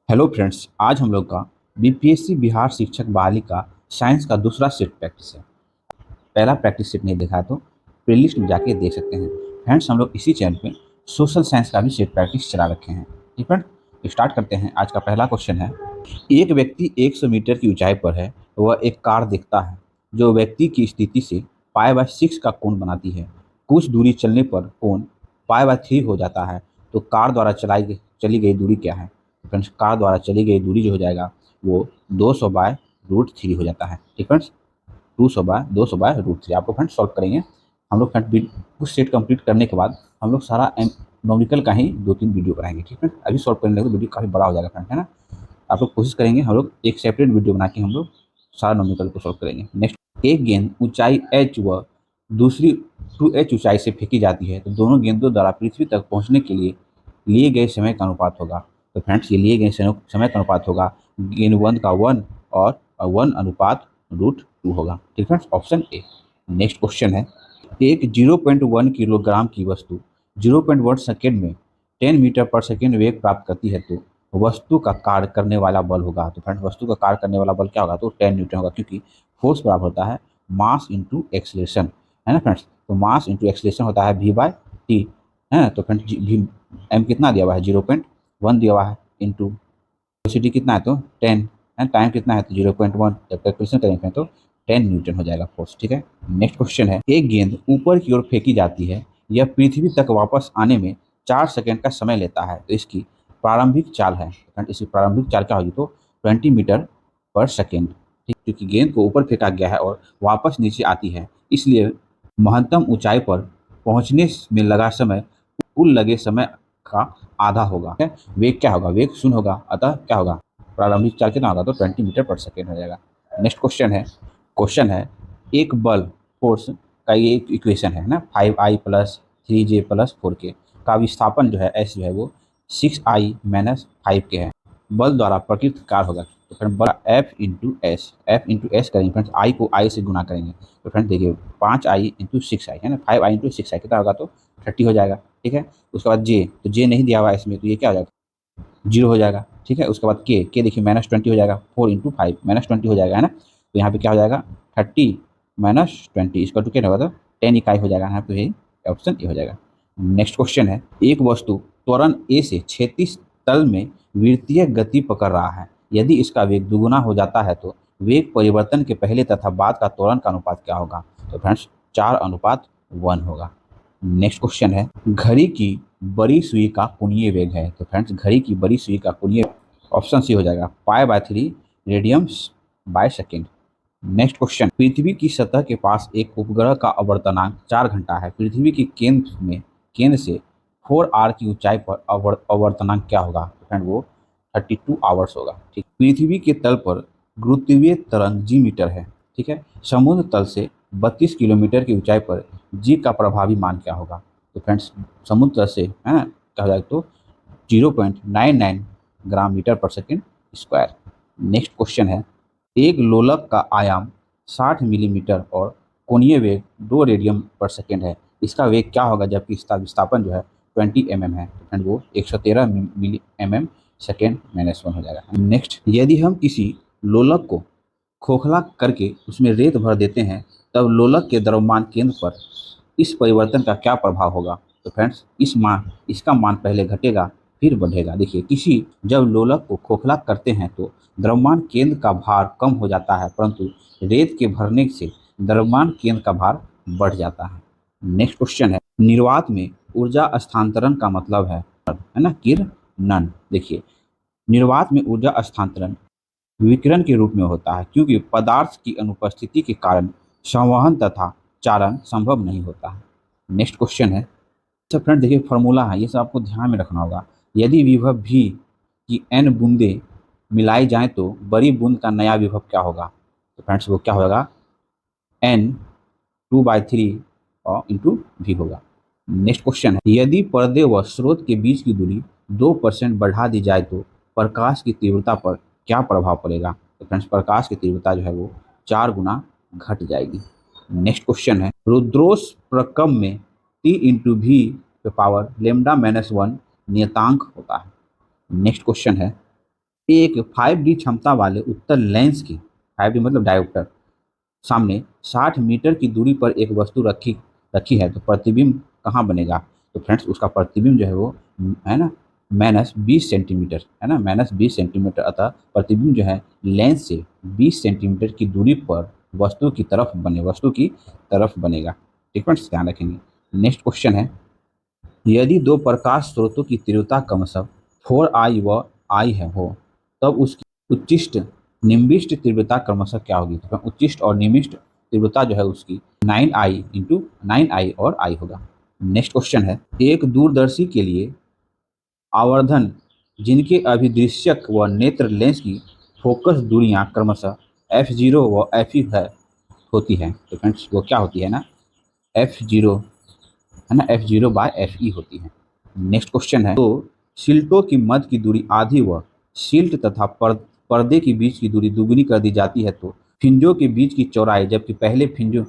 Hello friends, आज हम लोग का बीपीएससी बिहार शिक्षक बहाली का साइंस का दूसरा सेट प्रैक्टिस है। पहला प्रैक्टिस सेट नहीं देखा है तो प्लेलिस्ट में जाके देख सकते हैं। फ्रेंड्स, हम लोग इसी चैनल पे सोशल साइंस का भी सेट प्रैक्टिस चला रखे हैं। ठीक फ्रेंड, स्टार्ट करते हैं। आज का पहला क्वेश्चन है, एक व्यक्ति 100 मीटर की ऊंचाई पर है। वह एक कार देखता है जो व्यक्ति की स्थिति से पाई/6 का कोण बनाती है। कुछ दूरी चलने पर कोण पाई/3 हो जाता है। तो कार द्वारा चली गई दूरी क्या है? फ्रेंड्स, कार द्वारा चली गई दूरी जो हो जाएगा वो 200/√3 हो जाता है। ठीक फ्रेंड्स, 200/200/√3 आपको फ्रेंड सॉल्व करेंगे। हम लोग फ्रेंड कुछ सेट कंप्लीट करने के बाद हम लोग सारा नॉमिकल का ही 2-3 वीडियो बनाएंगे। ठीक है, अभी सॉल्व करने लगे तो वीडियो काफ़ी बड़ा हो जाएगा फ्रेंड, है ना। आप लोग कोशिश करेंगे, हम लोग एक सेपरेट वीडियो बना के हम लोग सारा नॉमिकल को सॉल्व करेंगे। नेक्स्ट, एक गेंद ऊंचाई h व दूसरी 2h ऊंचाई से फेंकी जाती है तो दोनों गेंदों द्वारा पृथ्वी तक पहुंचने के लिए लिए गए समय का अनुपात होगा। तो फ्रेंड्स, ये लिए गए समय का अनुपात होगा गेंद 1 का 1 और 1/√2 होगा। ठीक है, ऑप्शन ए। नेक्स्ट क्वेश्चन है, एक 0.1 किलोग्राम की वस्तु 0.1 सेकेंड में 10 मीटर पर सेकेंड वेग प्राप्त करती है तो वस्तु का कार्य करने वाला बल होगा। तो फ्रेंड, वस्तु का कार्य करने वाला बल क्या होगा? तो 10 न्यूटन होगा, क्योंकि फोर्स बराबर होता है मास इंटू एक्सलेशन, है ना फ्रेंड्स। तो मास इंटू एक्सलेशन होता है v/t, है ना। तो फ्रेंड, एम कितना दिया हुआ है? 0.1 दिया हुआ है, इंटू वेलोसिटी कितना है? तो 10 है। टाइम कितना है? तो 0.1। जब कैलकुलेशन करेंगे तो 10 न्यूटन हो जाएगा फोर्स। ठीक है। नेक्स्ट क्वेश्चन है, एक गेंद ऊपर की ओर फेंकी जाती है। यह पृथ्वी तक वापस आने में 4 सेकंड का समय लेता है। तो इसकी प्रारंभिक चाल है, इसकी प्रारंभिक चाल क्या होगी? तो 20 मीटर पर सेकेंड। ठीक, क्योंकि गेंद को ऊपर फेंका गया है और वापस नीचे आती है, इसलिए महत्तम ऊंचाई पर पहुंचने में लगा समय कुल लगे समय का आधा होगा। ठीक है? वेग क्या होगा? वेग 0 होगा, अतः क्या होगा? प्रारंभिक चाल कितना होगा? तो 20 मीटर पर सेकेंड हो जाएगा। नेक्स्ट क्वेश्चन है, एक बल फोर्स का ये एक इक्वेशन है ना, 5i+3j+4k का विस्थापन जो है एस जो है वो 6i-5 के है। बल द्वारा प्रकृत कार्य होगा। तो फ्रेंड, बल एफ इंटू एस करेंगे फ्रेंड्स, आई को आई से गुना करेंगे। तो फ्रेंड देखिए, 5i×6i है ना, 5i×6i कितना होगा? तो 30 हो जाएगा। ठीक है। उसके बाद जे, तो जे नहीं दिया हुआ है इसमें, तो ये क्या हो जाएगा? 0 हो जाएगा। ठीक है। उसके बाद के देखिए -20 हो जाएगा, 4×5 -20 हो जाएगा, है ना। तो यहाँ पे क्या हो जाएगा? 30 - 20, इसका टू क्या होगा? तो 10 इकाई हो जाएगा। यहाँ पे यही ऑप्शन ए हो जाएगा। नेक्स्ट क्वेश्चन है, एक वस्तु त्वरण ए से क्षैतिज तल में वृत्तीय गति पकड़ रहा है। यदि इसका वेग दुगुना हो जाता है तो वेग परिवर्तन के पहले तथा बाद का त्वरण का अनुपात क्या होगा? तो फ्रेंड्स, 4:1 होगा। नेक्स्ट क्वेश्चन है, घड़ी की बड़ी सुई का कोणीय वेग है। तो फ्रेंड्स, घड़ी की बड़ी सुई का कोणीय, ऑप्शन सी हो जाएगा, पाई/3 रेडियम्स बाय सेकेंड। नेक्स्ट क्वेश्चन, पृथ्वी की सतह के पास एक उपग्रह का आवर्तनांक 4 घंटा है। पृथ्वी के केंद्र से 4r की ऊंचाई पर आवर्तनांक क्या होगा? तो फ्रेंड, वो 32 आवर्स होगा। ठीक, पृथ्वी के तल पर गुरुत्वीय त्वरण जी मीटर है। ठीक है। समुद्र तल से 32 किलोमीटर की ऊंचाई पर जी का प्रभावी मान क्या होगा? तो फ्रेंड्स, समुद्र तल से, है ना, कहा जाए तो 0.99 ग्राम मीटर पर सेकेंड स्क्वायर। नेक्स्ट क्वेश्चन है, एक लोलक का आयाम 60 मिलीमीटर और कोणीय वेग 2 रेडियन पर सेकेंड है। इसका वेग क्या होगा जबकि इसका विस्थापन जो है 20 mm है? एंड वो 113 मिली mm सेकेंड -1 हो जाएगा। नेक्स्ट, यदि हम किसी लोलक को खोखला करके उसमें रेत भर देते हैं तब लोलक के द्रव्यमान केंद्र पर इस परिवर्तन का क्या प्रभाव होगा? तो फ्रेंड्स, इसका मान पहले घटेगा फिर बढ़ेगा। देखिए, जब लोलक को खोखला करते हैं तो द्रव्यमान केंद्र का भार कम हो जाता है, परंतु रेत के भरने से द्रव्यमान केंद्र का भार बढ़ जाता है। नेक्स्ट क्वेश्चन है, निर्वात में ऊर्जा स्थानांतरण का मतलब है ना, किरणन। देखिए, निर्वात में ऊर्जा स्थानांतरण विकिरण के रूप में होता है, क्योंकि पदार्थ की अनुपस्थिति के कारण संवहन तथा चालन संभव नहीं होता है। नेक्स्ट क्वेश्चन है, अच्छा फ्रेंड देखिए, फॉर्मूला है, ये सब आपको ध्यान में रखना होगा। यदि विभव भी की n बूंदें मिलाई जाएं तो बड़ी बूंद का नया विभव क्या होगा? तो फ्रेंड्स, वो क्या होगा? n 2/3 और इंटू वी होगा। नेक्स्ट क्वेश्चन है, यदि पर्दे व स्रोत के बीच की दूरी 2% बढ़ा दी जाए तो प्रकाश की तीव्रता पर क्या प्रभाव पड़ेगा? तो फ्रेंड्स, प्रकाश की तीव्रता जो है वो 4 गुना घट जाएगी। नेक्स्ट क्वेश्चन है, रुद्रोष प्रक्रम में T/V पे पावर λ-1 नियतांक होता है। नेक्स्ट क्वेश्चन है, एक 5D क्षमता वाले उत्तल लेंस की, 5D मतलब डायोप्टर, सामने 60 मीटर की दूरी पर एक वस्तु रखी रखी है तो प्रतिबिंब कहाँ बनेगा? तो फ्रेंड्स उसका प्रतिबिंब जो है वो है ना -20 सेंटीमीटर, है ना -20 सेंटीमीटर, अतः प्रतिबिंब जो है लेंस से 20 सेंटीमीटर की दूरी पर वस्तु की तरफ बनेगा। ठीक फ्रेंड्स, ध्यान रखेंगे। नेक्स्ट क्वेश्चन है, यदि दो प्रकाश स्रोतों की तीव्रता क्रमशः 4I व I है हो, तब उसकी उच्चिष्ट निम्बिष्ट तीव्रता क्रमशः क्या होगी? तो उच्चिष्ट और निम्बिष्ट तीव्रता जो है उसकी 9I और I होगा। नेक्स्ट क्वेश्चन है, एक दूरदर्शी के लिए आवर्धन जिनके अभिदृश्यक व नेत्र लेंस की फोकस दूरियां क्रमशः f0 व fe होती हैं। तो फ्रेंड्स वो क्या होती है ना, f0, है ना f0 बाय fe होती है। नेक्स्ट क्वेश्चन है, तो सिल्टों की मध्य की दूरी आधी व सिल्ट तथा पर्दे के बीच की दूरी दुगनी कर दी जाती है तो फिंजों के बीच की चौड़ाई, जबकि पहले फिंज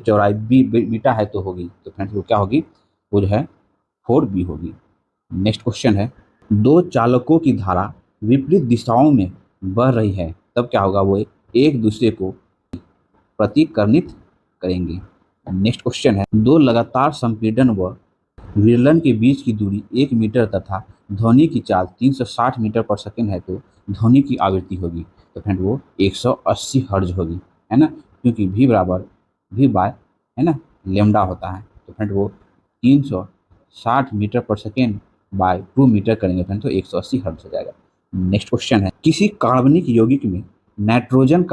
चौड़ाई बीटा है तो होगी, तो फ्रेंड्स वो क्या होगी, वो जो है 4b होगी। नेक्स्ट क्वेश्चन है, दो चालकों की धारा विपरीत दिशाओं में बह रही है तब क्या होगा, वो एक दूसरे को प्रतिकर्णित करेंगे। नेक्स्ट क्वेश्चन है, दो लगातार संपीड़न व विरलन के बीच की दूरी 1 मीटर तथा ध्वनि की चाल 360 मीटर पर सेकंड है तो ध्वनि की आवृत्ति होगी, तो फ्रेंड वो 180 हर्ज होगी, है ना, क्योंकि v बराबर v बाय, है ना, लेमडा होता है, तो फ्रेंड वो 360 मीटर पर सेकेंड बाय 2 मीटर करेंगे फ्रेंड तो 180 हर्ज हो जाएगा। नेक्स्ट क्वेश्चन है, किसी कार्बनिक यौगिक में नाइट्रोजन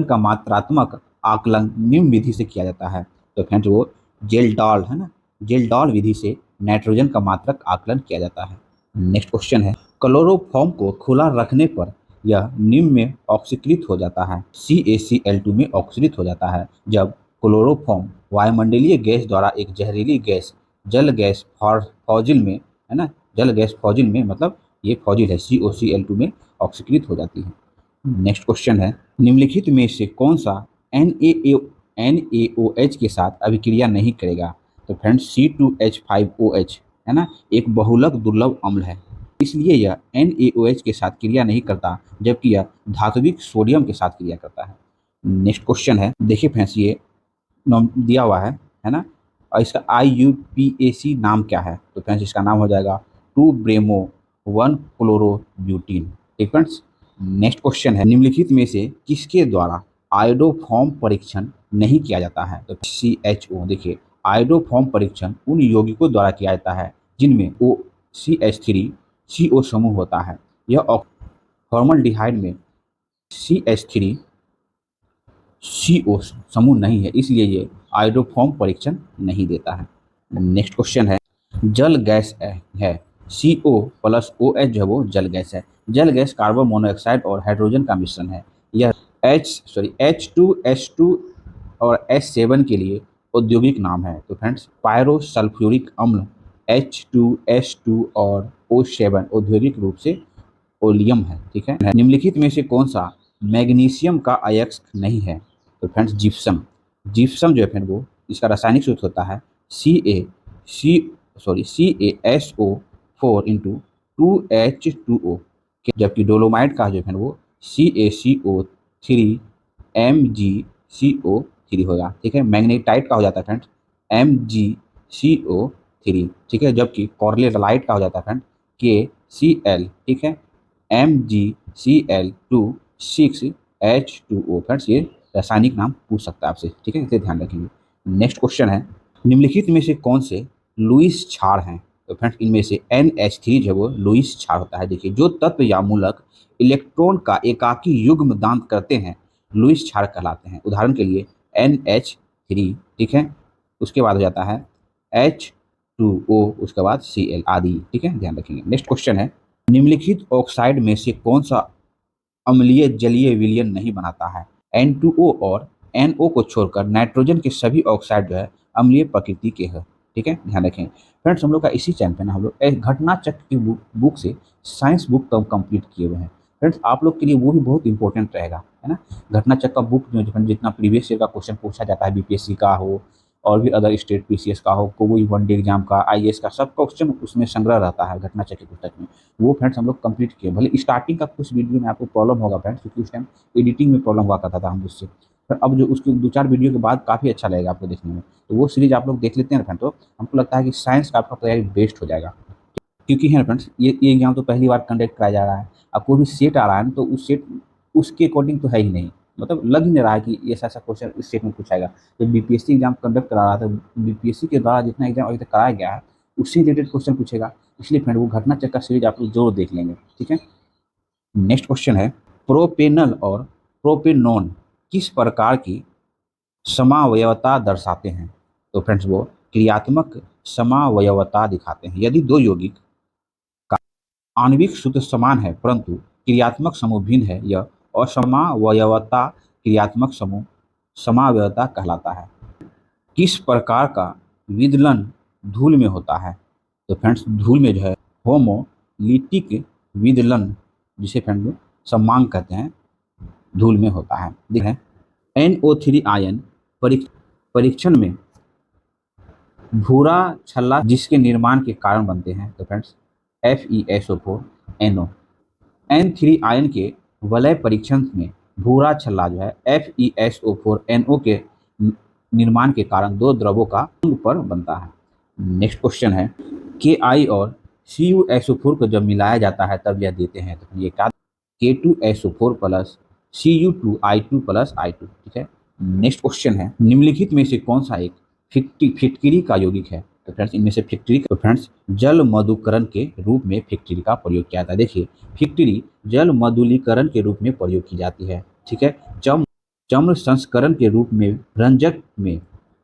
का मात्रात्मक आकलन निम्न विधि से किया जाता है, तो फ्रेंड्स वो जेल्डॉल, है ना, जेल्डॉल विधि से नाइट्रोजन का मात्रक आकलन किया जाता है। नेक्स्ट क्वेश्चन है, क्लोरोफॉर्म को खुला रखने पर यह निम्न में ऑक्सीकृत हो जाता है, CaCl2 में ऑक्सीकृत हो जाता है जब क्लोरोफॉर्म वायुमंडलीय गैस द्वारा एक जहरीली गैस जल गैस फॉजिल में, है ना, जल गैस फॉजिल में, मतलब ये फॉजिल है COCl2 में ऑक्सीकृत हो जाती है। नेक्स्ट क्वेश्चन है, निम्नलिखित में से कौन सा NaOH के साथ अभिक्रिया नहीं करेगा? तो फ्रेंड्स C2H5OH, है ना, एक बहुलक दुर्लभ अम्ल है, इसलिए यह NaOH के साथ क्रिया नहीं करता, जबकि यह धात्विक सोडियम के साथ क्रिया करता है। नेक्स्ट क्वेश्चन है, देखिए फ्रेंड्स ये दिया हुआ है ना, और इसका IUPAC नाम क्या है? तो फ्रेंड्स इसका नाम हो जाएगा 2 ब्रेमो 1 क्लोरोब्यूटीन। ठीक फ्रेंड्स। नेक्स्ट क्वेश्चन है, निम्नलिखित में से किसके द्वारा आयोडोफॉर्म परीक्षण नहीं किया जाता है? तो CHO, देखिए आयोडोफॉर्म परीक्षण उन यौगिकों द्वारा किया जाता है जिनमें OCH3 CO समूह होता है। यह फॉर्मल्डिहाइड में CH3 CO समूह नहीं है, इसलिए ये आयोडोफॉर्म परीक्षण नहीं देता है। नेक्स्ट क्वेश्चन है, जल गैस है CO+OH जो है वो जल गैस है। जल गैस कार्बन मोनोऑक्साइड और हाइड्रोजन का मिश्रण है। यह H2S2 और H7 के लिए औद्योगिक नाम है। तो फ्रेंड्स पायरोसल्फ्यूरिक अम्ल H2S2 और O7 औद्योगिक रूप से ओलियम है। ठीक है, निम्नलिखित में से कौन सा मैग्नीशियम का अयस्क नहीं है? तो फ्रेंड्स जिप्सम, जिप्सम जो है फ्रेंड वो इसका रासायनिक सूत्र होता है CaSO4 इंटू 2H2O, जबकि डोलोमाइट का जो है वो CaCO3 MgCO3 होगा। ठीक है, मैग्नेटाइट का हो जाता है फ्रेंड्स MgCO3। ठीक है, जबकि कॉर्लेटाइट का हो जाता है फ्रेंड KCl। ठीक है, MgCl2 6H2O। फ्रेंड्स ये रासायनिक नाम पूछ सकता है आपसे। ठीक है, इसे ध्यान रखेंगे। नेक्स्ट क्वेश्चन है, निम्नलिखित में से कौन से लुईस क्षार हैं? तो फ्रेंड्स इनमें से NH3 जो है वो लुईस क्षार होता है। देखिए जो तत्व या मूलक इलेक्ट्रॉन का एकाकी युग्म दान करते हैं लुईस क्षार कहलाते हैं। उदाहरण के लिए NH3। ठीक है, उसके बाद हो जाता है H2O, उसके बाद Cl आदि। ठीक है, ध्यान रखेंगे। नेक्स्ट क्वेश्चन है, निम्नलिखित ऑक्साइड में से कौन सा अम्लीय जलीय विलयन नहीं बनाता है? N2O और NO को छोड़कर नाइट्रोजन के सभी ऑक्साइड जो है अम्लीय प्रकृति के हैं। ठीक है, ध्यान रखें। फ्रेंड्स हम लोग का इसी चैनल पे ना हम लोग एक घटना चक्र की बुक से साइंस बुक कम कंप्लीट किए हुए हैं। फ्रेंड्स आप लोग के लिए वो भी बहुत इंपॉर्टेंट रहेगा, है ना। घटना चक्र का बुक जो जितना प्रीवियस ईयर का क्वेश्चन पूछा जाता है BPSC का हो और भी अदर स्टेट पीसीएस का हो, कोई वनडे एग्जाम का, आईएएस का, सब क्वेश्चन उसमें संग्रह रहता है घटना चक्र पुस्तक में। वो फ्रेंड्स हम लोग कंप्लीट किए। भले स्टार्टिंग का कुछ वीडियो में आपको प्रॉब्लम होगा फ्रेंड्स, क्योंकि उस टाइम एडिटिंग में प्रॉब्लम हुआ करता था हम उससे, पर अब जो उसके 2-4 वीडियो के बाद काफ़ी अच्छा लगेगा आपको देखने में। तो वो सीरीज आप लोग देख लेते हैं फ्रेंड, तो हमको लगता है कि साइंस का आपका तैयारी बेस्ट हो जाएगा। क्योंकि है ना फ्रेंड्स, ये एग्जाम तो पहली बार कंडक्ट कराया जा रहा है। अब कोई भी सेट आ रहा है ना, तो उस सेट उसके अकॉर्डिंग तो है ही नहीं, मतलब लग ही नहीं रहा है कि ऐसा ऐसा क्वेश्चन इस सेट में पूछाएगा। जब बीपीएससी एग्जाम कंडक्ट करा रहा था, बीपीएससी के द्वारा जितना एग्जाम अभी तक कराया गया है उससे रिलेटेड क्वेश्चन पूछेगा। इसलिए फ्रेंड वो घटना चक्कर सीरीज आप लोग जरूर देख लेंगे, ठीक है। नेक्स्ट क्वेश्चन है, प्रोपेनल और प्रोपेनोन किस प्रकार की समावयवता दर्शाते हैं? तो फ्रेंड्स वो क्रियात्मक समावयवता दिखाते हैं। यदि दो यौगिक आणविक सूत्र समान है परंतु क्रियात्मक समूह भिन्न है, यह असमावयवता क्रियात्मक समूह समावयवता कहलाता है। किस प्रकार का विदलन धूल में होता है? तो फ्रेंड्स धूल में जो है होमोलिटिक विदलन, जिसे फ्रेंड समांग कहते हैं, धूल में होता है। देख रहे हैं NO3 आयन परीक्षण में भूरा छल्ला जिसके निर्माण के कारण बनते हैं, तो फ्रेंड्स FeSO4NO। N3 आयन के वलय परीक्षण में भूरा छल्ला जो है FeSO4NO के निर्माण के कारण दो द्रवों का संग पर बनता है। नेक्स्ट क्वेश्चन है, Ki और CuSO4 को जब मिलाया जाता है तब यह देते हैं, तो ये क्या? K2SO4 plus Cu2I2 plus I2, ठीक है। नेक्स्ट क्वेश्चन है, निम्नलिखित में से कौन सा एक फिटकिरी का यौगिक है? तो फ्रेंड्स इनमें से फिटकिरी, तो फ्रेंड्स जल मधुकरण के रूप में फिटकिरी का प्रयोग किया जाता है। देखिए फिटकिरी जल मधुलीकरण के रूप में प्रयोग की जाती है, ठीक है। चम्र संस्करण के रूप में, रंजक में,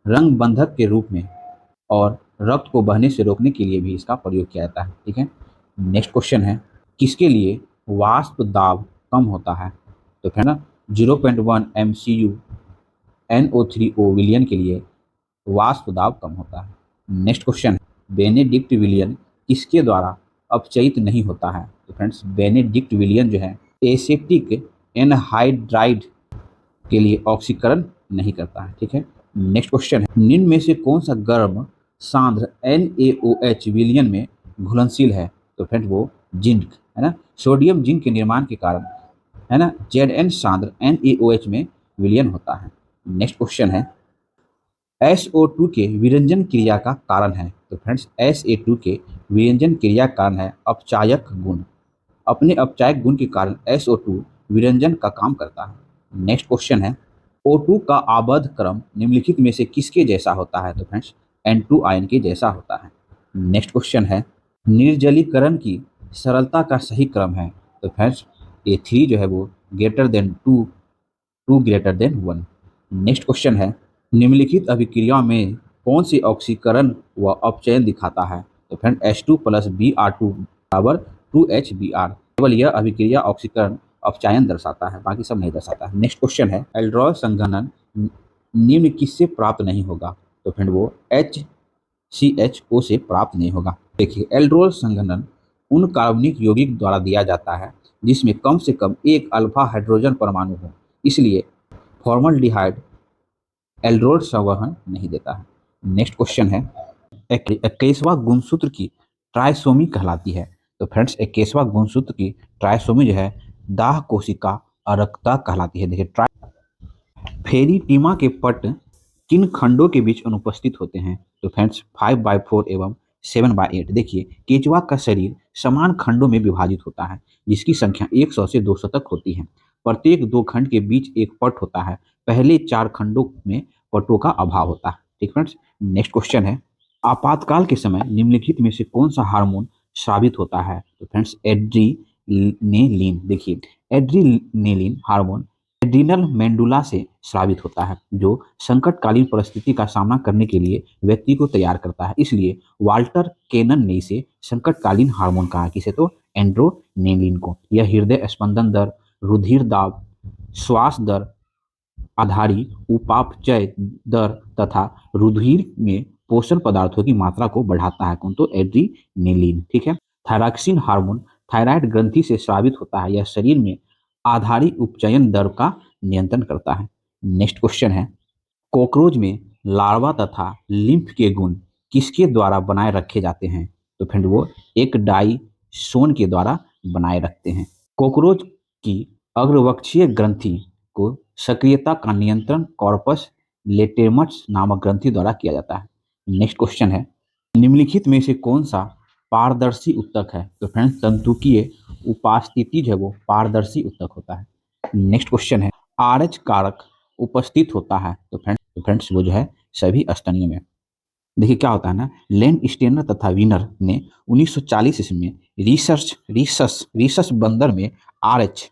रंग बंधक के रूप में और रक्त को बहने से रोकने के लिए भी इसका प्रयोग किया जाता है, ठीक है। नेक्स्ट क्वेश्चन है, किसके लिए वाष्प दाब कम होता है? तो फिर ना 0.1 MCU NO3O विलियन के लिए वाष्प दाब कम होता है। नेक्स्ट क्वेश्चन है, बेनेडिक्ट विलियन किसके द्वारा अपचयित नहीं होता है? तो फ्रेंड्स बेनेडिक्ट विलियन जो है एसेटिक एनहाइड्राइड के लिए ऑक्सीकरण नहीं करता है, ठीक है। नेक्स्ट क्वेश्चन है, निम्न में से कौन सा गर्म सांद्र NaOH विलयन में घुलनशील है? तो फ्रेंड वो जिंक है ना, सोडियम जिंक के निर्माण के कारण है ना Zn सांद्र NaOH में विलयन होता है। नेक्स्ट क्वेश्चन है, SO2 के विरंजन क्रिया का कारण है? तो फ्रेंड्स SA2 के विरंजन क्रिया का कारण है अपचायक गुण। अपने अपचायक गुण के कारण SO2 विरंजन का काम करता है। नेक्स्ट क्वेश्चन है, O2 का आबद्ध क्रम निम्नलिखित में से किसके जैसा होता है? तो फ्रेंड्स N2 आयन के जैसा होता है। नेक्स्ट क्वेश्चन है, निर्जलीकरण की सरलता का सही क्रम है? तो फ्रेंड्स A3 जो है वो greater than 2, 2 greater than 1। Next question है, निम्नलिखित अभिक्रिया में कौन सी ऑक्सीकरण व अपचयन दिखाता है? तो फ्रेंड H2 प्लस Br2 बराबर 2HBr। केवल यह अभिक्रिया ऑक्सीकरण अपचयन दर्शाता है, बाकी सब नहीं दर्शाता है। नेक्स्ट क्वेश्चन है, एल्ड्रॉल संघनन निम्न किससे प्राप्त नहीं होगा? तो फ्रेंड वो HCHO से प्राप्त नहीं होगा। देखिए एल्ड्रोल संघनन उन कार्बनिक यौगिक द्वारा दिया जाता है जिसमें कम से कम एक अल्फा हाइड्रोजन परमाणु हो, इसलिए फॉर्मल्डिहाइड एल्ड्रोल संवहन नहीं देता है। नेक्स्ट क्वेश्चन है, 21वां गुणसूत्र की ट्राइसोमी कहलाती है? तो फ्रेंड्स 21वां गुणसूत्र की ट्राइसोमी जो है दाह कोशिका अरक्ता कहलाती है। देखिए फेरिटिमा के पट किन खंडों के बीच अनुपस्थित होते हैं? तो फ्रेंड्स 5/4 एवं 7/8। देखिए केचुआ का शरीर समान खंडों में विभाजित होता है जिसकी संख्या 100 से 200 तक होती है। प्रत्येक दो खंड के बीच एक पट होता है। पहले 4 खंडों में पटों का अभाव होता है, ठीक फ्रेंड्स। नेक्स्ट क्वेश्चन है, आपातकाल के समय निम्नलिखित में से कौन सा हार्मोन स्रावित होता है? तो फ्रेंड्स एड्रीनेलिन। देखिए एड्रीनेलिन हार्मोन एड्रिनल मेंडुला से स्रावित होता है जो संकटकालीन परिस्थिति का सामना करने के लिए व्यक्ति को तैयार करता है। इसलिए वाल्टर केनन ने इसे संकटकालीन हार्मोन कहा, किसे? तो एंड्रोनेलिन को। यह हृदय स्पंदन दर, रुधिर दाब, श्वास दर, आधारी उपापचय दर तथा रुधिर में पोषण पदार्थों की मात्रा को बढ़ाता है। कौन? तो एड्रीनेलिन, ठीक है। थायरॉक्सिन हार्मोन थायराइड ग्रंथि से स्रावित होता है। यह शरीर में आधारी उपचयन दर का नियंत्रण करता है। नेक्स्ट क्वेश्चन है, कॉकरोच में लार्वा तथा लिम्फ के गुण किसके द्वारा बनाए रखे जाते हैं? तो फ्रेंड वो एक डाइसोन के द्वारा बनाए रखते हैं। कॉकरोच की अग्रवक्षीय ग्रंथि को सक्रियता का नियंत्रण कॉर्पस लेटेमस नामक ग्रंथि द्वारा किया जाता है। नेक्स्ट क्वेश्चन है, निम्नलिखित में से कौन सा पारदर्शी ऊतक है? तो फ्रेंड्स तंतुकीय उपास्थिति जो है वो पारदर्शी ऊतक होता है। नेक्स्ट क्वेश्चन है, आरएच कारक उपस्थित होता है? तो फ्रेंड्स वो जो है सभी स्तनियों में। देखिए क्या होता है ना, लेन स्टेनर तथा विनर ने 1940 ईस्वी में रीसस बंदर में आरएच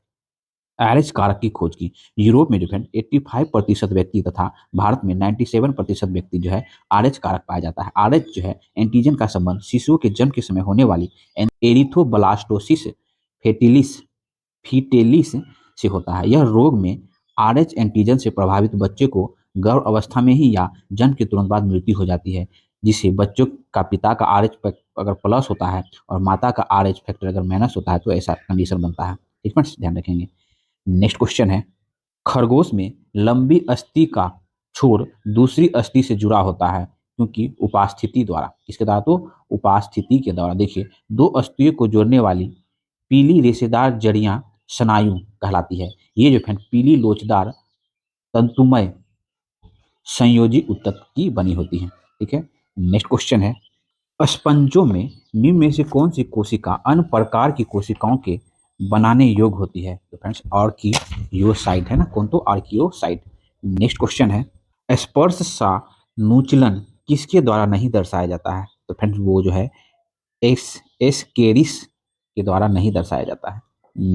आरएच कारक की खोज की। यूरोप में जो है 85% व्यक्ति तथा भारत में 97% व्यक्ति जो है आरएच कारक पाया जाता है। आरएच जो है एंटीजन का संबंध शिशुओं के जन्म के समय होने वाली एरिथ्रोब्लास्टोसिस फेटिलिस फीटेलिस से होता है। यह रोग में आरएच एंटीजन से प्रभावित बच्चे को गर्भ अवस्था में ही या जन्म के तुरंत बाद मृत्यु हो जाती है, जिसे बच्चों का पिता का आरएच अगर प्लस होता है और माता का आरएच फैक्टर अगर माइनस होता है तो ऐसा कंडीशन बनता है। ठीक है, ध्यान रखेंगे। नेक्स्ट क्वेश्चन है, खरगोश में लंबी अस्थि का छोर दूसरी अस्थि से जुड़ा होता है क्योंकि उपास्थिति द्वारा। किसके द्वारा? तो उपास्थिति के द्वारा। देखिए, दो अस्थियों को जोड़ने वाली पीली रेशेदार जड़ियां स्नायु कहलाती है। ये जो है पीली लोचदार तंतुमय संयोजी ऊतक की बनी होती है। ठीक है, नेक्स्ट क्वेश्चन है, स्पंजों में निम्न में से कौन सी कोशिका अन्य प्रकार की कोशिकाओं के बनाने योग्य होती है? तो फ्रेंड्स आर्कियोसाइट है ना, कौन? तो आर्कियोसाइट। नेक्स्ट क्वेश्चन है, स्पर्श सा नूचलन किसके द्वारा नहीं दर्शाया जाता है? तो फ्रेंड्स वो जो है एस्केरिस के द्वारा नहीं दर्शाया जाता है।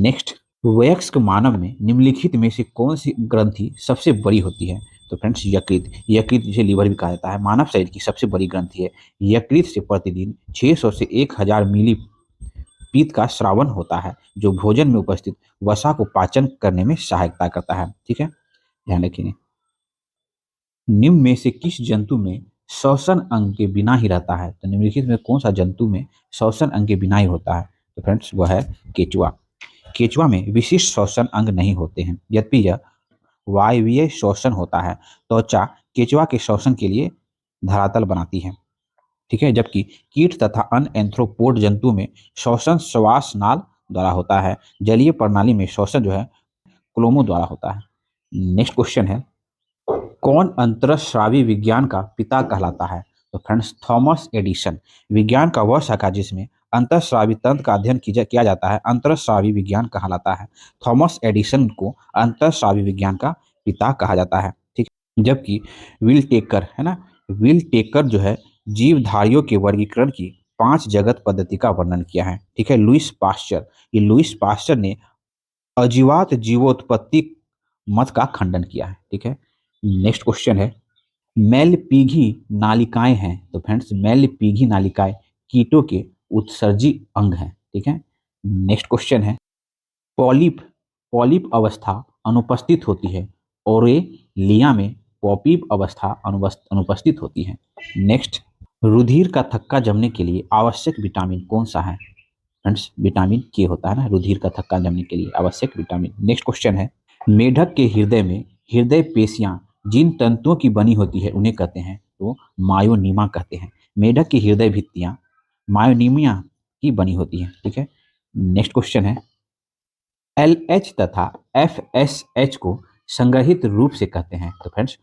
नेक्स्ट, वयस्क मानव में निम्नलिखित में से कौन सी ग्रंथि सबसे बड़ी होती है? तो फ्रेंड्स यकृत जिसे लीवर भी कहा जाता है, मानव शरीर की सबसे बड़ी ग्रंथि है। यकृत से प्रतिदिन 600 से 1000 मिली पित्त का स्रावन होता है, जो भोजन में उपस्थित वसा को पाचन करने में सहायता करता है। ठीक है, ध्यान रखिए। निम्न में से किस जंतु में श्वसन अंग के बिना ही रहता है? तो निम्नलिखित में कौन सा जंतु में श्वसन अंग के बिना ही होता है? तो फ्रेंड्स वह है केचुआ। केचुआ में विशिष्ट श्वसन अंग नहीं होते हैं, यद्यपि यह वायवीय श्वसन होता है। त्वचा केचुआ के श्वसन के लिए धरातल बनाती है। ठीक है, जबकि कीट तथा अन्य एंथ्रोपोड जंतु में श्वसन श्वास नाल द्वारा होता है। जलीय प्रणाली में श्वसन जो है क्लोमो द्वारा होता है। नेक्स्ट क्वेश्चन है, कौन अंतरस्रावी विज्ञान का पिता कहलाता है? तो फ्रेंड्स थॉमस एडिसन। विज्ञान का वह शाखा जिसमें अंतरस्रावी तंत्र का अध्ययन किया जाता है अंतरस्रावी विज्ञान कहलाता है। थॉमस एडिसन को अंतरस्रावी विज्ञान का पिता कहा जाता है। ठीक है, जबकि विल टेकर है ना, विल टेकर जो है जीवधारियों के वर्गीकरण की 5 जगत पद्धति का वर्णन किया है। ठीक है, लुइस पास्चर ने अजीवात जीवोत्पत्ति मत का खंडन किया है। ठीक है, नेक्स्ट क्वेश्चन है, मैलपीघी नालिकाएं हैं? तो फ्रेंड्स मैलपीघी नालिकाएं कीटों के उत्सर्जी अंग हैं। ठीक है, नेक्स्ट क्वेश्चन है, पॉलिप पॉलिप अवस्था अनुपस्थित होती है, ओरेलिया में पॉपिप अवस्था अनुपस्थित होती है। नेक्स्ट, रुधिर का थक्का जमने के लिए आवश्यक विटामिन कौन सा है? फ्रेंड्स विटामिन के होता है ना, रुधिर का थक्का जमने के लिए आवश्यक विटामिन। नेक्स्ट क्वेश्चन है, मेढक के हृदय में हृदय पेशियां जिन तंतुओं की बनी होती है उन्हें कहते हैं तो मायोनीमा कहते हैं। मेढक की हृदय भित्तियां मायोनीमिया की बनी होती है। ठीक है, नेक्स्ट क्वेश्चन है, एलएच तथा एफएसएच को संग्रहित रूप से कहते हैं? तो फ्रेंड्स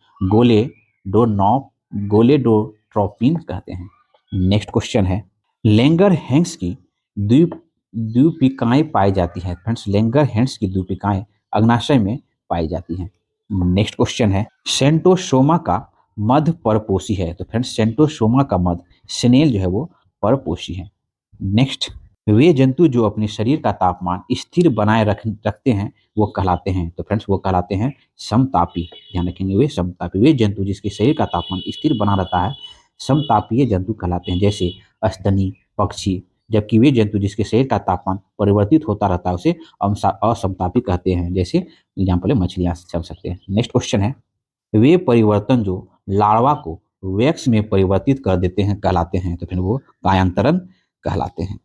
गोलेडोट्रोपिन कहते हैं। नेक्स्ट क्वेश्चन है, लेंगर हैंस की द्वीप द्वीपिकाएं पाई जाती हैं? फ्रेंड्स लेंगर हैंस की द्वीपिकाएं अग्नाशय में पाई जाती हैं। नेक्स्ट क्वेश्चन है, सेंटोसोमा का मध्य परपोषी है? तो फ्रेंड्स सेंटोसोमा का मध्य स्नेल जो है वो परपोषी है। नेक्स्ट, वे जंतु जो अपने शरीर का तापमान स्थिर बनाए रखते हैं वो कहलाते हैं? तो फ्रेंड्स वो कहलाते हैं समतापी। ध्यान रखेंगे, वे समतापी, वे जंतु जिसके शरीर का तापमान स्थिर बना रहता है समतापीय जंतु कहलाते हैं, जैसे स्तनी पक्षी। जबकि वे जंतु जिसके शरीर का तापमान परिवर्तित होता रहता है उसे असमतापी कहते हैं, जैसे एग्जाम्पल है मछलियां चल सकते हैं। नेक्स्ट क्वेश्चन है, वे परिवर्तन जो लार्वा को वैक्स में परिवर्तित कर देते हैं कहलाते हैं? तो फिर वो कायांतरण कहलाते हैं।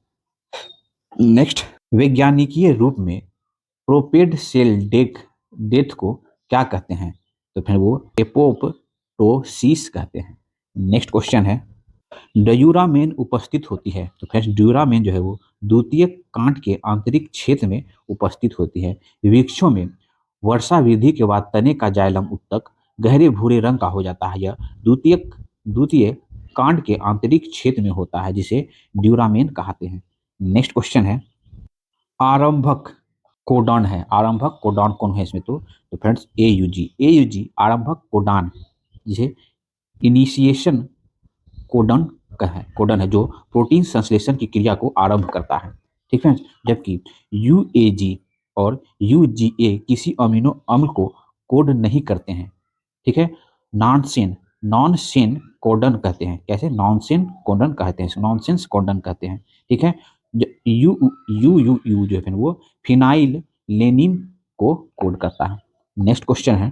नेक्स्ट, वैज्ञानिकीय रूप में प्रोपेड सेल डेथ को क्या कहते हैं? तो फिर वो माइटोसिस कहते हैं। नेक्स्ट क्वेश्चन है, ड्यूरामेन उपस्थित होती है। तो फ्रेंड्स ड्यूरामेन जो है वो द्वितीयक कांट के आंतरिक क्षेत्र में उपस्थित होती है। वृक्षों में वर्षा वृद्धि के बाद तने का जाइलम उत्तक गहरे भूरे रंग का हो जाता है। यह द्वितीय कांड के आंतरिक क्षेत्र में होता है, जिसे ड्यूरामेन कहते हैं। नेक्स्ट क्वेश्चन है, आरंभक कोडॉन है। आरंभक कोडॉन कौन है इसमें? तो फ्रेंड्स एयूजी आरंभक कोडॉन, जिसे इनिशिएशन कोडन कोडन है, जो प्रोटीन संश्लेषण की क्रिया को आरंभ करता है। ठीक है, जबकि यूएजी और यूजीए किसी अमीनो अम्ल को कोड नहीं करते हैं। ठीक है, नॉनसेन कोडन कहते हैं। कैसे? नॉनसेन कोडन कहते हैं, नॉनसेंस कोडन कहते हैं। ठीक है, यू यू यू यू जो है वो फिनाइल लेनिन को कोड करता है। नेक्स्ट क्वेश्चन है,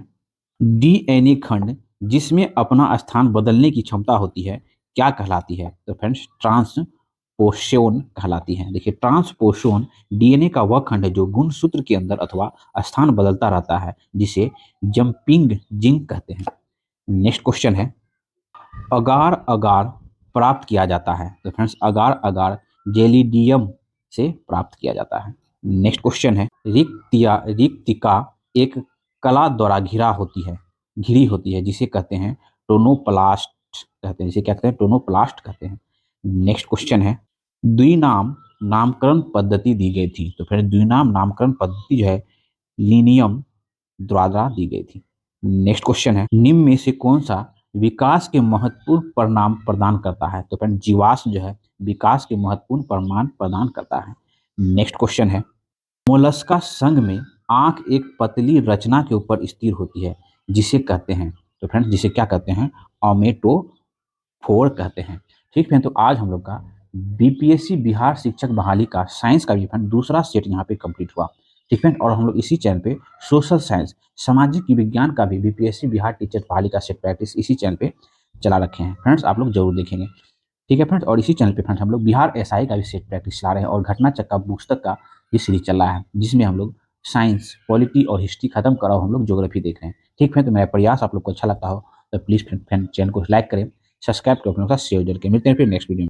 डीएनए खंड जिसमें अपना स्थान बदलने की क्षमता होती है क्या कहलाती है? तो फ्रेंड्स ट्रांसपोषण कहलाती है। देखिए, ट्रांसपोषण डीएनए का वह खंड है जो गुणसूत्र के अंदर अथवा स्थान बदलता रहता है, जिसे जंपिंग जिंक कहते हैं। नेक्स्ट क्वेश्चन है, अगार अगार प्राप्त किया जाता है। तो फ्रेंड्स अगार अगार जेलिडियम से प्राप्त किया जाता है। नेक्स्ट क्वेश्चन है, रिक्तिका एक कला द्वारा घिरी होती है, जिसे कहते हैं टोनोप्लास्ट कहते हैं। जिसे क्या कहते हैं? टोनोप्लास्ट कहते हैं। नेक्स्ट क्वेश्चन है, द्विनाम नामकरण पद्धति दी गई थी। तो फिर द्विनाम नामकरण पद्धति जो है लिनियम द्वारा दी गई थी। नेक्स्ट क्वेश्चन है, निम्न में से कौन सा विकास के महत्वपूर्ण परिणाम प्रदान करता है? तो फ्रेंड जीवाश्म जो है विकास के महत्वपूर्ण परिणाम प्रदान करता है। नेक्स्ट क्वेश्चन है, मोलस्का संघ में आंख एक पतली रचना के ऊपर स्थिर होती है, जिसे कहते हैं, तो फ्रेंड्स जिसे क्या कहते हैं? ओमेटोफोर कहते हैं। ठीक है, तो आज हम लोग का बीपीएससी बिहार शिक्षक बहाली का साइंस का भी फ्रेंड दूसरा सेट यहाँ पे कंप्लीट हुआ। ठीक है, और हम लोग इसी चैनल पे सोशल साइंस सामाजिक विज्ञान का भी बीपीएससी बिहार टीचर बहाली का सेट प्रैक्टिस इसी चैनल पे चला रखे हैं फ्रेंड्स, आप लोग जरूर देखेंगे। ठीक है फ्रेंड्स, और इसी चैनल पे फ्रेंड्स हम लोग बिहार एसआई का भी सेट प्रैक्टिस चला रहे हैं, और घटना चक्का पुस्तक का भी सीरीज चल रहा है, जिसमें हम लोग साइंस, पॉलिटी और हिस्ट्री खत्म करा हम लोग ज्योग्राफी देख रहे हैं। ठीक है, तो मेरा प्रयास आप लोग को अच्छा लगता हो तो प्लीज़ फ्रेंड चैनल को लाइक करें, सब्सक्राइब करें, अपने साथ शेयर करके। मिलते हैं फिर नेक्स्ट वीडियो में।